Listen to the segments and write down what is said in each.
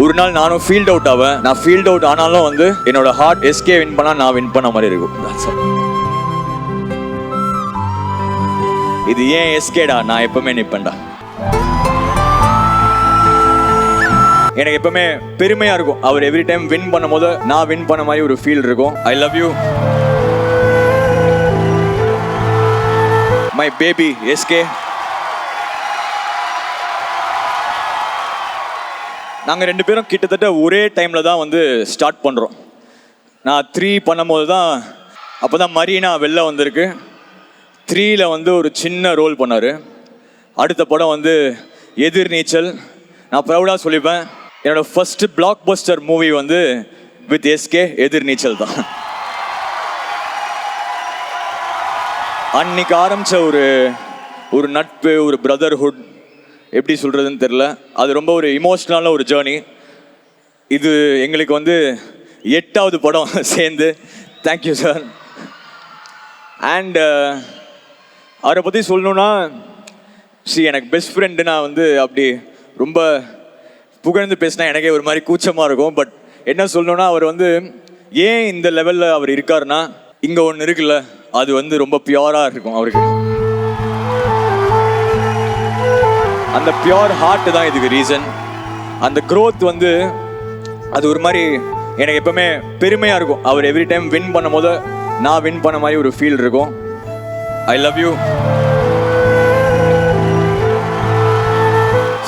ஒரு நாள் நானும் ஃபீல்ட் அவுட் ஆவேன். நான் ஃபீல்ட் அவுட் ஆனாலும் வந்து என்னோட ஹார்ட் எஸ்கே வின் பண்ணா நான் வின் பண்ண மாதிரி இருக்கும். இது ஏன் எஸ்கேடா, நான் எப்பவுமே நிப்பேன்டா. எனக்கு எப்பவுமே பெருமையா இருக்கும். அவர் எவ்ரி டைம் வின் பண்ணும் போது நான் வின் பண்ண மாதிரி ஒரு ஃபீல் இருக்கும். I love you my baby SK. நாங்கள் 2 பேரும் கிட்டத்தட்ட ஒரே டைமில் தான் வந்து ஸ்டார்ட் பண்ணுறோம். நான் 3 பண்ணும்போது தான் அப்போ தான் மரீனா வெளில வந்திருக்கு. 3ல் வந்து ஒரு சின்ன ரோல் பண்ணார். அடுத்த படம் வந்து எதிர்நீச்சல். நான் ப்ரௌடாக சொல்லிப்பேன், என்னோடய ஃபஸ்ட்டு பிளாக் பஸ்டர் மூவி வந்து வித் எஸ்கே எதிர்நீச்சல் தான். அன்னைக்கு ஆரம்பித்த ஒரு நட்பு, ஒரு பிரதர்ஹுட், எப்படி சொல்கிறதுன்னு தெரில. அது ரொம்ப ஒரு இமோஷ்னலான ஒரு ஜேர்னி. இது எங்களுக்கு வந்து 8வது படம் சேர்ந்து. Thank you sir. அண்ட் அவரை பற்றி சொல்லணுன்னா, எனக்கு பெஸ்ட் ஃப்ரெண்டு. நான் வந்து அப்படி ரொம்ப புகழ்ந்து பேசினா எனக்கே ஒரு மாதிரி கூச்சமாக இருக்கும். பட் என்ன சொல்லணுன்னா, அவர் வந்து ஏன் இந்த லெவலில் அவர் இருக்காருன்னா, இங்கே ஒன்று இருக்குல்ல, அது வந்து ரொம்ப பியூராக இருக்கும் அவருக்கு. அந்த பியூர் ஹார்ட் தான் இதுக்கு ரீசன். அந்த க்ரோத் வந்து அது ஒரு மாதிரி எனக்கு எப்பவுமே பெருமையாக இருக்கும். அவர் எவ்ரி டைம் வின் பண்ணும் போது நான் வின் பண்ண மாதிரி ஒரு ஃபீல் இருக்கும். I love you.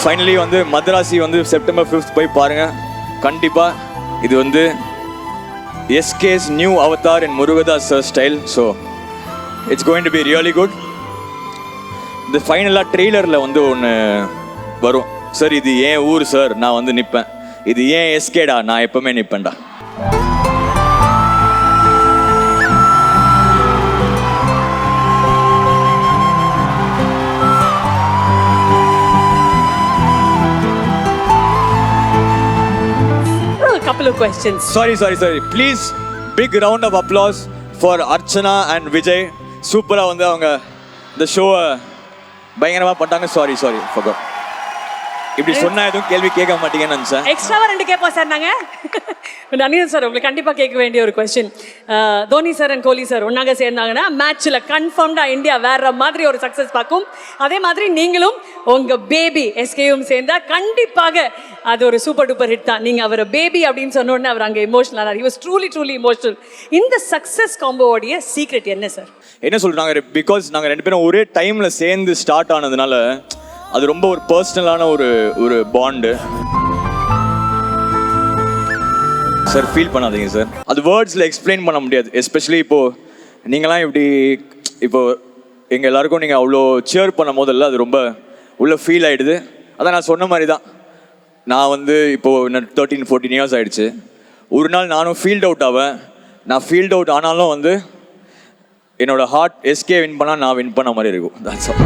ஃபைனலி வந்து மദ്രാசி வந்து செப்டம்பர் 5th போய் பாருங்கள். கண்டிப்பாக இது வந்து SK's new avatar in Murugadoss sir style. So it's going to be really good. இந்த ஃபைனலாக ட்ரெய்லரில் வந்து ஒன்று வரும். சார் இது ஏன் ஊர் சார், நான் வந்து நிற்பேன். இது ஏன் எஸ்கேடா, நான் எப்பவுமே நிற்பேன்டா. Couple of questions. Sorry. Please, big round of applause for Archana and Vijay. சூப்பராக வந்து அவங்க இந்த ஷோவை பயங்கரமாக பண்ணிட்டாங்க. Sorry forgot. இப்படி சொன்னா எதுவும் கேள்வி கேட்க மாட்டீங்கன்னு நினச்சேன். எக்ஸ்ட்ராவாக 2 கேட்போம் சார் நாங்கள். அனிருத் சார், உங்களுக்கு கண்டிப்பாக கேட்க வேண்டிய ஒரு question. Dhoni sir and Kohli sir ஒன்றாக சேர்ந்தாங்கன்னா மேட்ச்சில் கன்ஃபார்ம்டாக இந்தியா வேற மாதிரி ஒரு சக்ஸஸ் பார்க்கும். அதே மாதிரி நீங்களும் உங்கள் பேபி எஸ்கேயும் சேர்ந்தால் கண்டிப்பாக அது ஒரு சூப்பர் டூப்பர் ஹிட் தான். நீங்கள் அவரை பேபி அப்படின்னு சொன்னோடனே அவர் அங்கே emotional. He was truly emotional. இந்த சக்ஸஸ் காம்போவோடைய சீக்ரெட் என்ன சார்? என்ன சொல்கிறாங்க, பிகாஸ் நாங்கள் 2 பேரும் ஒரே டைமில் சேர்ந்து ஸ்டார்ட் ஆனதுனால அது ரொம்ப ஒரு பர்சனலான ஒரு பாண்டு. சார் ஃபீல் பண்ணாதீங்க சார், அது வேர்ட்ஸில் எக்ஸ்பிளைன் பண்ண முடியாது. எஸ்பெஷலி இப்போது நீங்களாம் இப்படி இப்போது எங்கள் எல்லாருக்கும் நீங்கள் அவ்வளோ சேர் பண்ண போதில்ல, அது ரொம்ப உள்ள ஃபீல் ஆகிடுது. அதான் நான் சொன்ன மாதிரி தான். நான் வந்து இப்போது 13-14 இயர்ஸ் ஆகிடுச்சு. ஒரு நாள் நானும் ஃபீல்ட் அவுட் ஆவேன். நான் ஃபீல்ட் அவுட் ஆனாலும் வந்து என்னோடய ஹார்ட் எஸ்கே வின் பண்ணால் நான் வின் பண்ண மாதிரி இருக்கும். That's all.